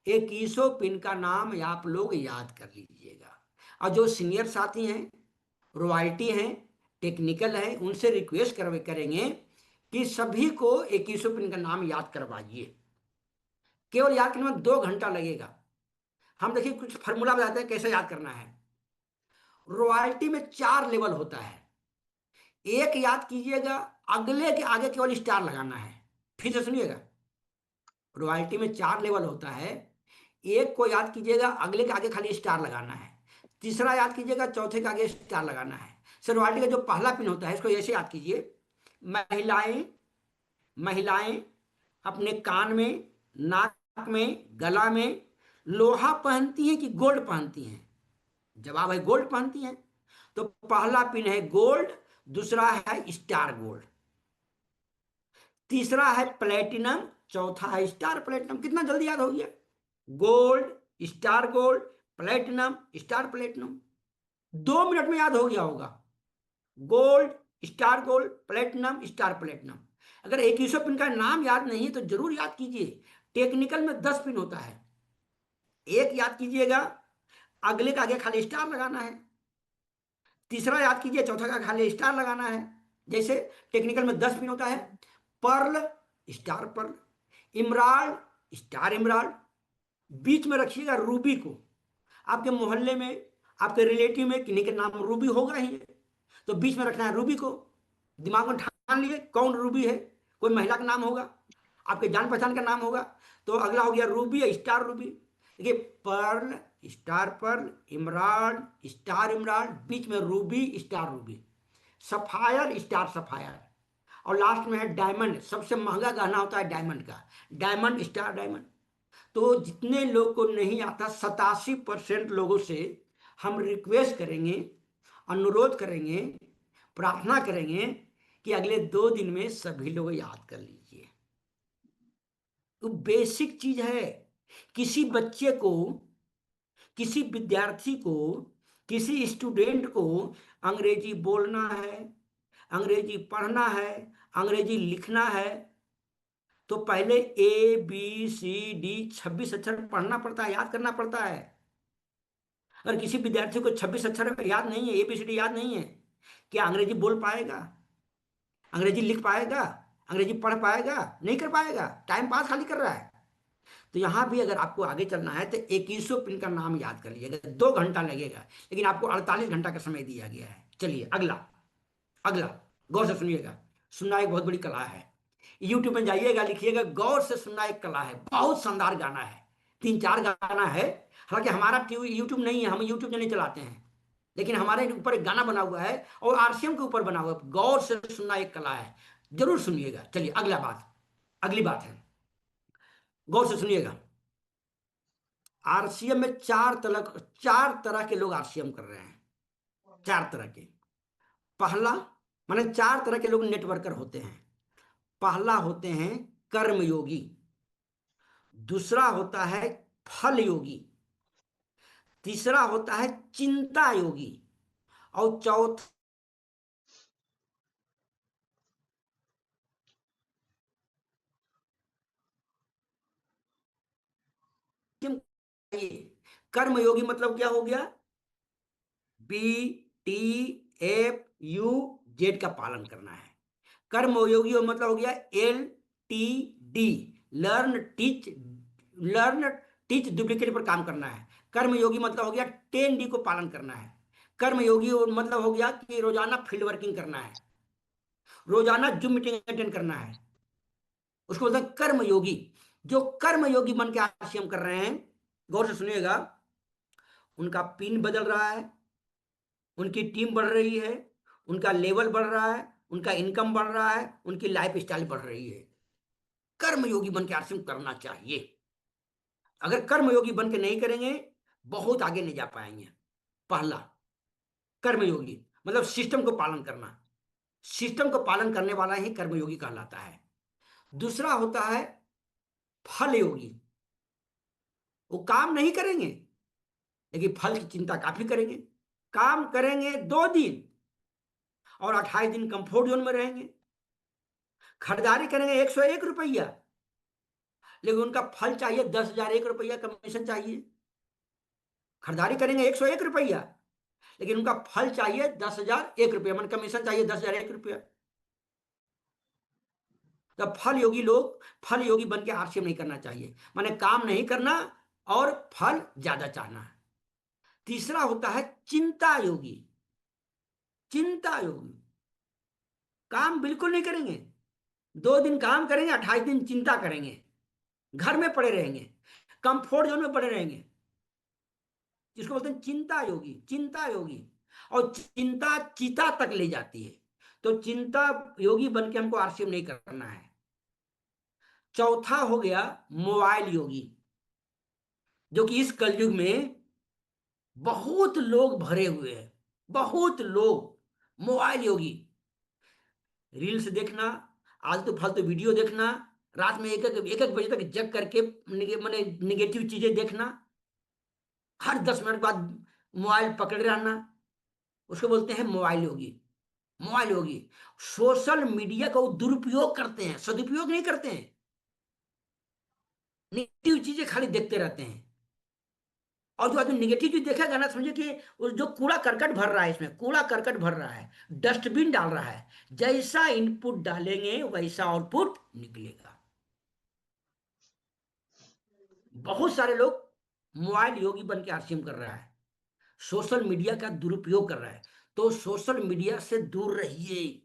2100 पिन का नाम आप लोग याद कर लीजिएगा। और जो सीनियर साथी हैं, रॉयल्टी हैं, टेक्निकल है, उनसे रिक्वेस्ट करेंगे कि सभी को 2100 पिन का नाम याद करवाइए। केवल याद करने में 2 घंटा लगेगा। हम देखिए कुछ फॉर्मूला बताते हैं कैसे याद करना है। रॉयल्टी में 4 लेवल होता है। एक याद कीजिएगा, अगले के आगे केवल स्टार लगाना है। फिर से सुनिएगा, रॉयल्टी में 4 लेवल होता है। एक को याद कीजिएगा, अगले के आगे खाली स्टार लगाना है। तीसरा याद कीजिएगा, चौथे के आगे स्टार लगाना है। सर रॉयल्टी का जो पहला पिन होता है, इसको ऐसे याद कीजिए। महिलाएं महिलाएं अपने कान में, नाक में, गला में लोहा पहनती हैं कि गोल्ड पहनती हैं? जवाब है गोल्ड पहनती हैं। तो पहला पिन है गोल्ड, दूसरा है स्टार गोल्ड, तीसरा है प्लेटिनम, चौथा है स्टार प्लेटिनम। कितना जल्दी याद हो गया? Gold, star gold, platinum, star platinum. 2 minute में याद हो गया होगा। Gold, star gold, platinum, star platinum. अगर 2100 पिन का नाम याद नहीं है तो जरूर याद कीजिए। टेक्निकल में 10 पिन होता है। एक याद कीजिएगा, अगले का आगे खाली स्टार लगाना है। तीसरा याद कीजिए, चौथा का खाली स्टार लगाना है। जैसे टेक्निकल में 10 पिन होता है। Pearl, star pearl, emerald, star emerald. बीच में रखिएगा रूबी को। आपके मोहल्ले में, आपके रिलेटिव में किन्हीं के नाम रूबी होगा ही है, तो बीच में रखना है रूबी को। दिमाग में ठान लिए कौन रूबी है। कोई महिला का नाम होगा, आपके जान पहचान का नाम होगा। तो अगला हो गया रूबी या स्टार रूबी। देखिए, pearl, star pearl, emerald, star emerald, बीच में ruby, star ruby, sapphire, star sapphire, और लास्ट में है डायमंड। सबसे महंगा गहना होता है डायमंड का, डायमंड, स्टार डायमंड। तो जितने लोग को नहीं आता, 87% लोगों से हम रिक्वेस्ट करेंगे, अनुरोध करेंगे, प्रार्थना करेंगे कि अगले 2 दिन में सभी लोग याद कर लीजिए। तो बेसिक चीज है। किसी बच्चे को, किसी विद्यार्थी को, किसी स्टूडेंट को अंग्रेजी बोलना है, अंग्रेजी पढ़ना है, अंग्रेजी लिखना है, तो पहले ABCD 26 अक्षर पढ़ना पड़ता है, याद करना पड़ता है। अगर किसी विद्यार्थी को 26 अक्षर याद नहीं है, ABCD याद नहीं है, क्या अंग्रेजी बोल पाएगा? अंग्रेजी लिख पाएगा? अंग्रेजी पढ़ पाएगा? नहीं कर पाएगा, टाइम पास खाली कर रहा है। तो यहां भी अगर आपको आगे चलना है तो 2100 पिन का नाम याद कर लीजिएगा। 2 घंटा लगेगा, लेकिन आपको 48 घंटा का समय दिया गया है। चलिए अगला, अगला गौर से सुनिएगा। सुनना एक बहुत बड़ी कला है। यूट्यूब में जाइएगा, लिखिएगा गौर से सुनना एक कला है। बहुत शानदार गाना है, 3-4 गाना है। हालांकि हमारा यूट्यूब नहीं है, हम यूट्यूब नहीं चलाते हैं, लेकिन हमारे ऊपर एक गाना बना हुआ है और RCM के ऊपर बना हुआ है। गौर से सुनना एक कला है, जरूर सुनिएगा। चलिए अगला बात, अगली बात है, गौर से सुनिएगा। RCM में 4 तरह के लोग RCM कर रहे हैं। 4 तरह के। पहला, माने 4 तरह के लोग नेटवर्कर होते हैं। पहला होते हैं कर्मयोगी, दूसरा होता है फल योगी, तीसरा होता है चिंता योगी, और चौथा कर्मयोगी मतलब क्या हो गया? BTFUZ का पालन करना है। कर्मयोगी मतलब हो गया LTD, लर्न टीच डुप्लीकेट पर काम करना है। कर्मयोगी मतलब हो गया 10D को पालन करना है। कर्मयोगी मतलब हो गया कि रोजाना फील्ड वर्किंग करना है, रोजाना जूम मीटिंग अटेंड करना है, उसको बोलते हैं कर्मयोगी। जो कर्मयोगी बन के RCM कर रहे हैं, गौर से सुनिएगा, उनका पिन बदल रहा है, उनकी टीम बढ़ रही है, उनका लेवल बढ़ रहा है, उनका इनकम बढ़ रहा है, उनकी लाइफ स्टाइल बढ़ रही है। कर्मयोगी बन के RCM करना चाहिए। अगर कर्मयोगी बन के नहीं करेंगे, बहुत आगे नहीं जा पाएंगे। पहला कर्मयोगी मतलब सिस्टम को पालन करना, सिस्टम को पालन करने वाला ही कर्मयोगी कहलाता है। दूसरा होता है फल योगी। वो काम नहीं करेंगे, लेकिन फल की चिंता काफी करेंगे। काम करेंगे 2 दिन और 28 दिन कंफर्ट जोन में रहेंगे। खरीदारी करेंगे 101 रुपया, लेकिन उनका फल चाहिए 10,001 रुपया कमीशन चाहिए। खरीदारी करेंगे 101 रुपया, लेकिन उनका फल चाहिए 10,001 रुपया, मन कमीशन चाहिए 10,001 रुपया। तो फल योगी बन के आरसीएम नहीं करना चाहिए, माने काम नहीं करना और फल ज्यादा चाहना है। तीसरा होता है चिंता योगी। चिंता योगी काम बिल्कुल नहीं करेंगे, 2 दिन काम करेंगे, 28 दिन चिंता करेंगे, घर में पड़े रहेंगे, कंफर्ट जोन में पड़े रहेंगे, जिसको बोलते हैं चिंता योगी। चिंता योगी और चिंता चिता तक ले जाती है, तो चिंता योगी बन के हमको आरसीएम नहीं करना है। चौथा हो गया मोबाइल योगी, जो कि इस कलयुग में बहुत लोग भरे हुए हैं, बहुत लोग मोबाइल योगी। रील्स देखना, आलतू फालतू वीडियो देखना, रात में एक एक बजे तक जग करके माने निगेटिव चीजें देखना, हर 10 मिनट बाद मोबाइल पकड़े रहना, उसको बोलते हैं मोबाइल योगी। मोबाइल योगी सोशल मीडिया का दुरुपयोग करते हैं, सदुपयोग नहीं करते हैं, नेगेटिव चीजें खाली देखते रहते हैं। और जो आदमी निगेटिव चीज देखेगा ना, समझे कि जो कूड़ा करकट भर रहा है, इसमें कूड़ा करकट भर रहा है, डस्टबिन डाल रहा है, जैसा इनपुट डालेंगे वैसा आउटपुट निकलेगा। बहुत सारे लोग मोबाइल योगी बन के आरसीएम कर रहा है, सोशल मीडिया का दुरुपयोग कर रहा है। तो सोशल मीडिया से दूर रहिए।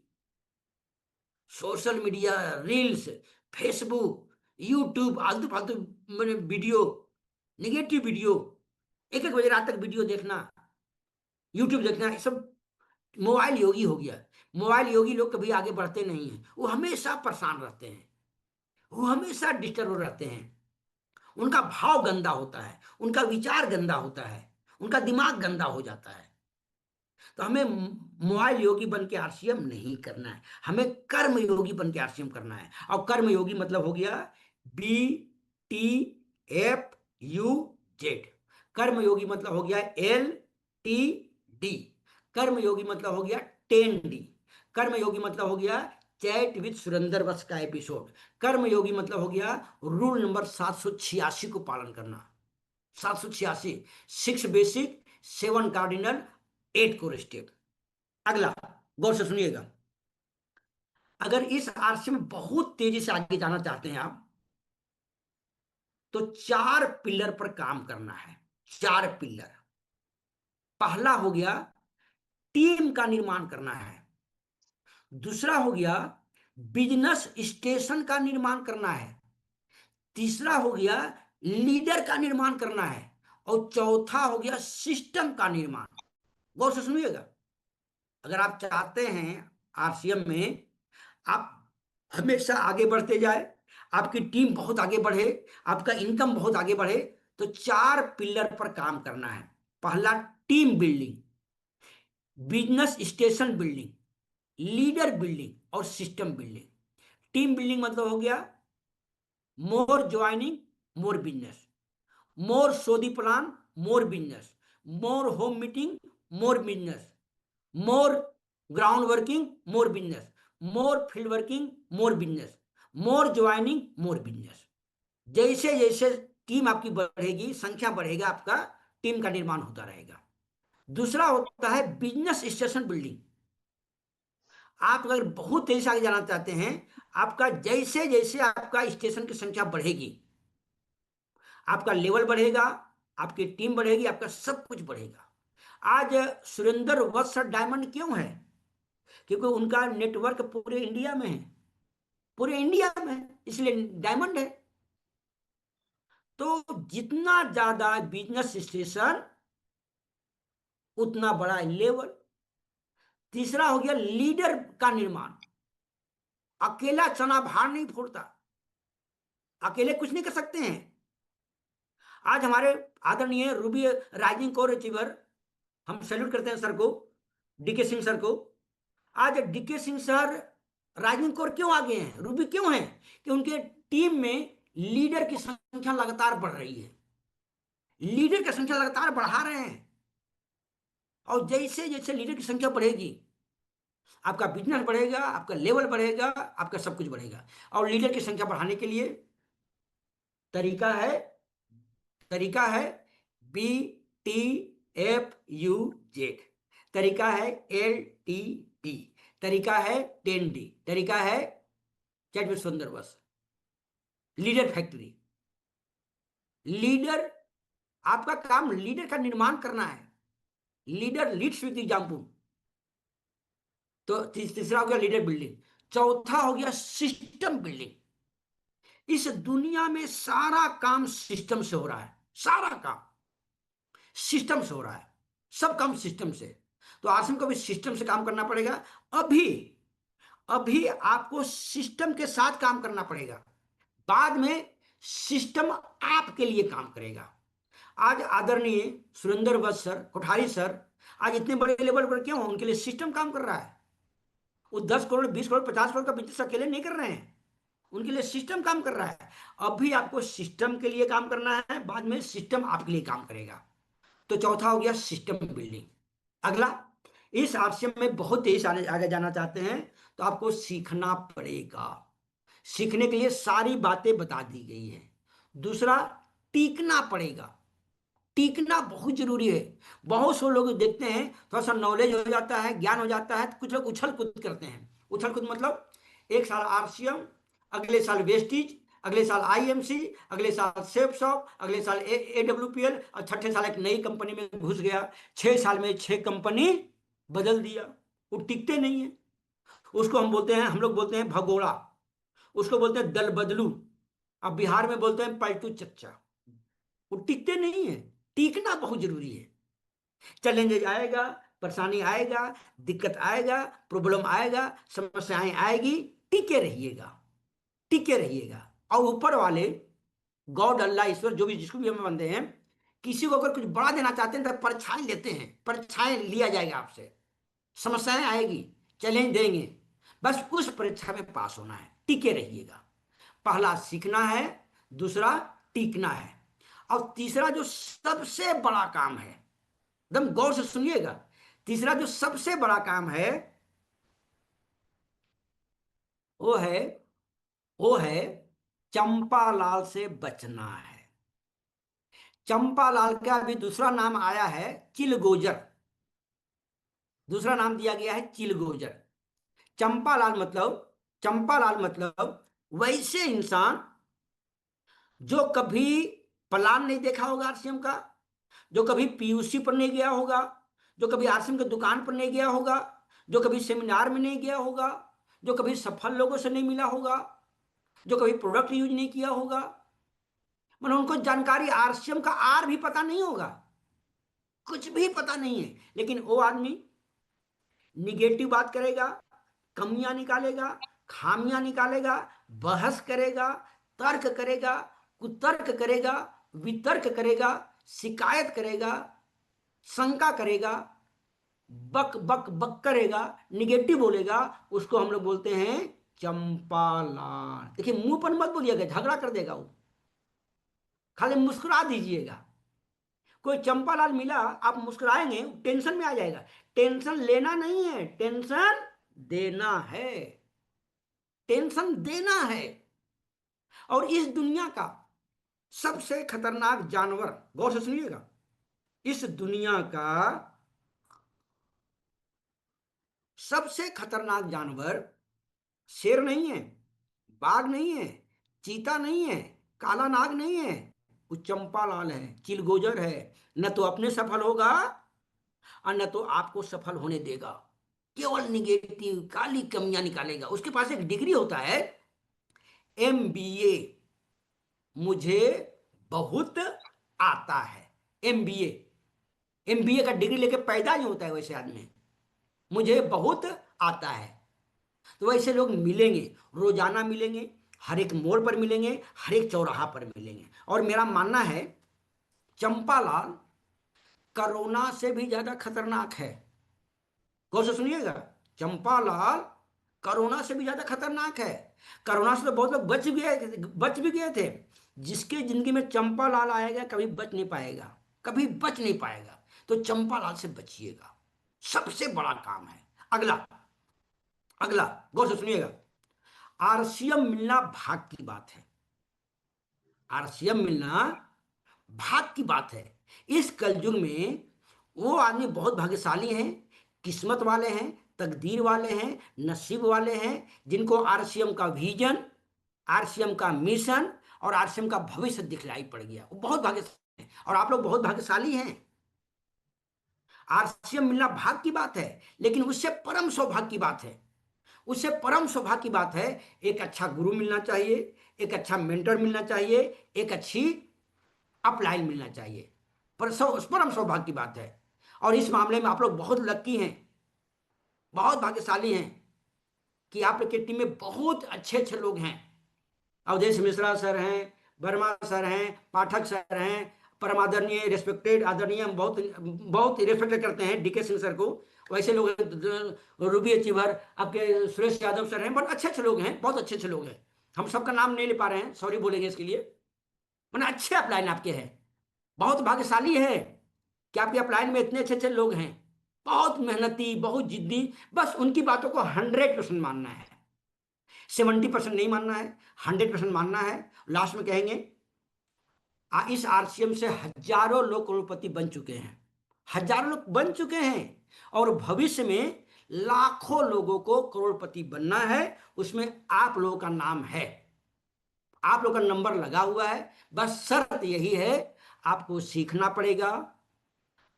Social media, reels, Facebook, YouTube, आलतू फालतू मैंने वीडियो, निगेटिव वीडियो, एक एक बजे रात तक वीडियो देखना, यूट्यूब देखना, ये सब मोबाइल योगी हो गया। मोबाइल योगी लोग कभी आगे बढ़ते नहीं हैं, वो हमेशा परेशान रहते हैं, वो हमेशा डिस्टर्ब रहते हैं। उनका भाव गंदा होता है, उनका विचार गंदा होता है, उनका दिमाग गंदा हो जाता है। तो हमें मोबाइल योगी बन के आरसीएम नहीं करना है, हमें कर्म योगी बन के आरसीएम करना है। और कर्म योगी मतलब हो गया BTFUZ। कर्म योगी मतलब हो गया LTD। कर्म योगी मतलब हो गया 10D। कर्म योगी मतलब हो गया चैट विद सुरेंद्र वत्स का एपिसोड। कर्म योगी मतलब हो गया रूल नंबर 786 को पालन करना। 786, 6 बेसिक, 7 कार्डिनल, 8 कोर स्टेप। अगला गौर से सुनिएगा, अगर इस आरसीएम में बहुत तेजी से आगे जाना चाहते हैं आप, तो 4 पिलर पर काम करना है। 4 पिलर। पहला हो गया टीम का निर्माण करना है, दूसरा हो गया बिजनेस स्टेशन का निर्माण करना है, तीसरा हो गया लीडर का निर्माण करना है, और चौथा हो गया सिस्टम का निर्माण। गौर से सुनिएगा, अगर आप चाहते हैं आरसीएम में आप हमेशा आगे बढ़ते जाए, आपकी टीम बहुत आगे बढ़े, आपका इनकम बहुत आगे बढ़े, तो 4 पिलर पर काम करना है। पहला team building, business station building, leader building और सिस्टम बिल्डिंग। टीम बिल्डिंग मतलब हो गया मोर ज्वाइनिंग मोर बिजनेस, मोर सोदी प्लान मोर बिजनेस, मोर होम मीटिंग मोर बिजनेस, मोर ग्राउंड वर्किंग मोर बिजनेस, मोर फील्ड वर्किंग मोर बिजनेस, मोर ज्वाइनिंग मोर बिजनेस। जैसे जैसे team आपकी बढ़ेगी, संख्या बढ़ेगा, आपका टीम का निर्माण होता रहेगा। दूसरा होता है बिजनेस स्टेशन बिल्डिंग। आप अगर बहुत तेजी से आगे जाना चाहते हैं, आपका जैसे जैसे आपका स्टेशन की संख्या बढ़ेगी, आपका लेवल बढ़ेगा, आपकी टीम बढ़ेगी, आपका सब कुछ बढ़ेगा। आज सुरेंद्र वत्स डायमंड क्यों है? क्योंकि उनका नेटवर्क पूरे इंडिया में है, पूरे इंडिया में है, इसलिए डायमंड है। तो जितना ज्यादा बिजनेस स्टेशन उतना बड़ा लेवल। तीसरा हो गया लीडर का निर्माण। अकेला चना भार नहीं फोड़ता, अकेले कुछ नहीं कर सकते हैं। आज हमारे आदरणीय रूबी राइजिंग कोर अचीवर, हम सैल्यूट करते हैं सर को, डीके सिंह सर को। आज DK Singh sir rising core क्यों आगे हैं, रूबी क्यों हैं? कि उनके टीम में लीडर की संख्या लगातार बढ़ रही है, लीडर की संख्या लगातार बढ़ा रहे हैं, और जैसे जैसे लीडर की संख्या बढ़ेगी आपका बिजनेस बढ़ेगा, आपका लेवल बढ़ेगा, आपका सब कुछ बढ़ेगा। और लीडर की संख्या बढ़ाने के लिए तरीका है, तरीका है BTFUZ, तरीका है LTP, तरीका है 10D, तरीका है चैट सुंदर बस लीडर फैक्ट्री। लीडर, आपका काम लीडर का निर्माण करना है। Leader leads with example. तो तीसरा हो गया लीडर बिल्डिंग। चौथा हो गया सिस्टम बिल्डिंग। इस दुनिया में सारा काम सिस्टम से हो रहा है, सारा काम सिस्टम से हो रहा है, सब काम सिस्टम से। तो आश्रम को भी सिस्टम से काम करना पड़ेगा। अभी अभी आपको सिस्टम के साथ काम करना पड़ेगा, बाद में सिस्टम आपके लिए काम करेगा। आज आदरणीय सुरेंद्र वत्स सर, कोठारी सर आज इतने बड़े लेवल पर क्यों? उनके लिए सिस्टम काम कर रहा है। वो 10 करोड़, 20 करोड़, 50 करोड़ का बिजनेस अकेले नहीं कर रहे हैं, उनके लिए सिस्टम काम कर रहा है। अभी आपको सिस्टम के लिए काम करना है, बाद में सिस्टम आपके लिए काम करेगा। तो चौथा हो गया सिस्टम बिल्डिंग। अगला, इस आश्रम में बहुत तेज आगे जाना चाहते हैं तो आपको सीखना पड़ेगा। सीखने के लिए सारी बातें बता दी गई हैं। दूसरा, टीकना पड़ेगा। टीकना बहुत जरूरी है। बहुत से लोग देखते हैं थोड़ा सा नॉलेज हो जाता है, ज्ञान हो जाता है, तो कुछ लोग उछल कूद करते हैं। उछल कूद मतलब एक साल आरसीएम, अगले साल वेस्टीज, अगले साल आईएमसी, अगले साल सेफ शॉप, अगले साल AWPL, और छठे साल एक नई कंपनी में घुस गया। 6 साल में 6 कंपनी बदल दिया। वो टिकते नहीं है। उसको हम बोलते हैं, हम लोग बोलते हैं भगोड़ा, उसको बोलते हैं दल बदलू, अब बिहार में बोलते हैं पलटू चच्चा। वो टिकते नहीं है। टीकना बहुत जरूरी है। चैलेंजेस आएगा, परेशानी आएगा, दिक्कत आएगा, प्रॉब्लम आएगा, समस्याएं आएगी, टिके रहिएगा, टिके रहिएगा। और ऊपर वाले गॉड, अल्लाह, ईश्वर, जो भी जिसको भी हम मानते हैं, किसी को अगर कुछ बड़ा देना चाहते हैं तो परीक्षाएं लेते हैं, परीक्षाएं लिया जाएगा आपसे, समस्याएं आएगी, चैलेंज देंगे, बस उस परीक्षा में पास होना है। टिके रहिएगा। पहला सीखना है, दूसरा टीकना है, और तीसरा जो सबसे बड़ा काम है, एकदम गौर से सुनिएगा, तीसरा जो सबसे बड़ा काम है वो है वो है चंपालाल से बचना है। चंपालाल का अभी दूसरा नाम आया है चिलगोजर, दूसरा नाम दिया गया है चिलगोजर। चंपालाल मतलब वैसे इंसान जो कभी प्लान नहीं देखा होगा आरसीएम का, जो कभी पीयूसी पर नहीं गया होगा, जो कभी आरसीएम की दुकान पर नहीं गया होगा, जो कभी सेमिनार में नहीं गया होगा, जो कभी सफल लोगों से नहीं मिला होगा, जो कभी प्रोडक्ट यूज नहीं किया होगा, मतलब उनको जानकारी आरसीएम का आर भी पता नहीं होगा, कुछ भी पता नहीं है, लेकिन वो आदमी निगेटिव बात करेगा, कमियां निकालेगा, खामियां निकालेगा, बहस करेगा, तर्क करेगा, कुतर्क करेगा, वितर्क करेगा, शिकायत करेगा, शंका करेगा, बक बक बक करेगा, निगेटिव बोलेगा, उसको हम लोग बोलते हैं चंपालाल। देखिए, मुंह पर मत बोलिएगा, झगड़ा कर देगा वो, खाली मुस्कुरा दीजिएगा। कोई चंपालाल मिला, आप मुस्कुराएंगे, टेंशन में आ जाएगा। टेंशन लेना नहीं है, टेंशन देना है, टेंशन देना है। और इस दुनिया का सबसे खतरनाक जानवर, गौर से सुनिएगा, इस दुनिया का सबसे खतरनाक जानवर शेर नहीं है, बाघ नहीं है, चीता नहीं है, काला नाग नहीं है, वो चंपालाल है, चिलगोजर है। न तो अपने सफल होगा और न तो आपको सफल होने देगा, केवल निगेटिव काली कमियां निकालेगा। उसके पास एक डिग्री होता है MBA, मुझे बहुत आता है। MBA, MBA का डिग्री लेके पैदा नहीं होता है वैसे आदमी, मुझे बहुत आता है। तो वैसे लोग मिलेंगे, रोजाना मिलेंगे, हर एक मोड़ पर मिलेंगे, हर एक चौराहा पर मिलेंगे। और मेरा मानना है चंपालाल कोरोना से भी ज्यादा खतरनाक है। गौर से सुनिएगा, चंपालाल कोरोना से भी ज्यादा खतरनाक है। कोरोना से तो बहुत लोग बच भी गए थे, जिसके जिंदगी में चंपा लाल आएगा कभी बच नहीं पाएगा, कभी बच नहीं पाएगा। तो चंपा लाल से बचिएगा, सबसे बड़ा काम है। अगला अगला गौर से सुनिएगा, आरसीएम मिलना भाग की बात है। आरसीएम मिलना भाग की बात है। इस कलयुग में वो आदमी बहुत भाग्यशाली हैं, किस्मत वाले हैं, तकदीर वाले हैं, नसीब वाले हैं, जिनको आरसीएम का विजन, आरसीएम का मिशन और आरसीएम का भविष्य दिखलाई पड़ गया। वो बहुत भाग्यशाली हैं और आप लोग बहुत भाग्यशाली हैं। आरसीएम मिलना भाग की बात है, लेकिन उससे परम सौभाग्य की बात है। उससे परम सौभाग्य की बात है, एक अच्छा गुरु मिलना चाहिए, एक अच्छा मेंटर मिलना चाहिए, एक अच्छी अपलाइन मिलना चाहिए। परम सौभाग्य की बात है। और इस मामले में आप लोग बहुत लक्की हैं, बहुत भाग्यशाली हैं कि आप लोग की टीम में बहुत अच्छे अच्छे लोग हैं। अवधेश मिश्रा सर हैं, वर्मा सर हैं, पाठक सर हैं, परमादरणीय रिस्पेक्टेड आदरणीय, हम बहुत बहुत रिस्पेक्ट करते हैं डीके सिंह सर को। वैसे लोग रूबी अचीवर, आपके सुरेश यादव सर हैं, बहुत अच्छे अच्छे लोग हैं, बहुत अच्छे अच्छे लोग हैं। हम सबका नाम नहीं ले पा रहे हैं, सॉरी बोलेंगे इसके लिए। मैंने अच्छे अपलाइन आपके हैं, बहुत भाग्यशाली है कि आपके अपलाइन में इतने अच्छे अच्छे लोग हैं, बहुत मेहनती, बहुत जिद्दी। बस उनकी बातों को 100% मानना है, 70% नहीं मानना है, 100% मानना है। लास्ट में कहेंगे इस आरसीएम से हजारों लोग करोड़पति बन चुके हैं, हजारों लोग बन चुके हैं, और भविष्य में लाखों लोगों को करोड़पति बनना है। उसमें आप लोगों का नाम है, आप लोगों का नंबर लगा हुआ है। बस शर्त यही है, आपको सीखना पड़ेगा,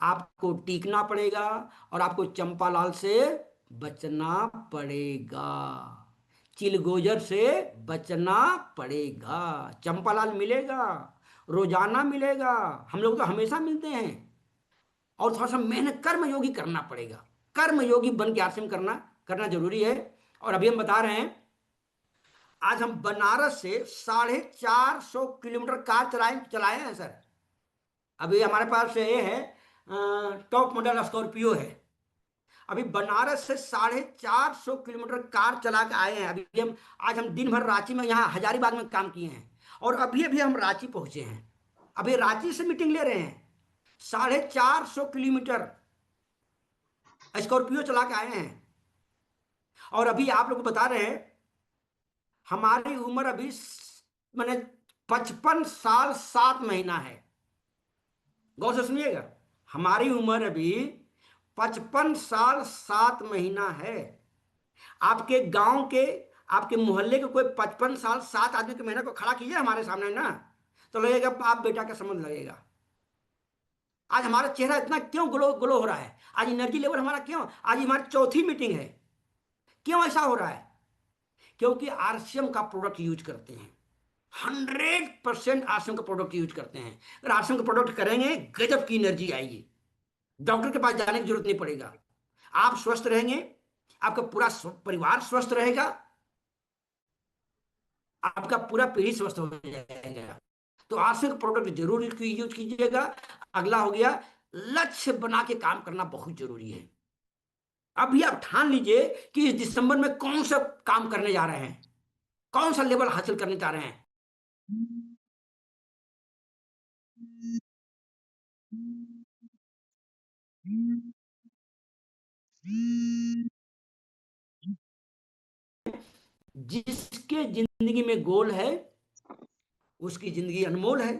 आपको टीकना पड़ेगा, और आपको चंपालाल से बचना पड़ेगा, चिलगोजर से बचना पड़ेगा। चंपालाल मिलेगा, रोजाना मिलेगा, हम लोग तो हमेशा मिलते हैं। और थोड़ा सा मेहनत कर्मयोगी करना पड़ेगा, कर्मयोगी बन के आश्रम करना करना जरूरी है। और अभी हम बता रहे हैं, आज हम बनारस से 450 किलोमीटर कार चलाए हैं सर। अभी हमारे पास ये है टॉप मॉडल स्कॉर्पियो है। अभी बनारस से 450 किलोमीटर कार चला के आए हैं। अभी हम आज हम दिन भर रांची में, यहाँ हजारीबाग में काम किए हैं, और अभी अभी हम रांची पहुंचे हैं। अभी रांची से मीटिंग ले रहे हैं। 450 किलोमीटर स्कॉर्पियो चला के आए हैं। और अभी आप लोग को बता रहे हैं, हमारी उम्र अभी मैंने 55 साल 7 महीना है। गौर से सुनिएगा, हमारी उम्र अभी 55 साल 7 महीना है। आपके गांव के, आपके मोहल्ले के कोई 55 साल 7 आदमी के महीना को खड़ा कीजिए हमारे सामने ना, तो लगेगा आप बेटा का समझ लगेगा। आज हमारा चेहरा इतना क्यों ग्लो ग्लो हो रहा है, आज एनर्जी लेवल हमारा क्यों, आज हमारी चौथी मीटिंग है, क्यों ऐसा हो रहा है? क्योंकि आरसीएम का प्रोडक्ट यूज करते हैं, 100% आरसीएम का प्रोडक्ट यूज करते हैं। अगर आरसीएम का प्रोडक्ट करेंगे, गजब की एनर्जी आएगी, डॉक्टर के पास जाने की जरूरत नहीं पड़ेगा। आप स्वस्थ रहेंगे, आपका पूरा परिवार स्वस्थ रहेगा, आपका पूरा पीढ़ी स्वस्थ हो जाएगा। तो आरसीएम का प्रोडक्ट जरूर यूज कीजिएगा। अगला हो गया, लक्ष्य बना के काम करना बहुत जरूरी है। अभी आप ठान लीजिए कि इस दिसंबर में कौन सा काम करने जा रहे हैं, कौन सा लेवल हासिल करने जा रहे हैं। जिसके जिंदगी में गोल है, उसकी जिंदगी अनमोल है।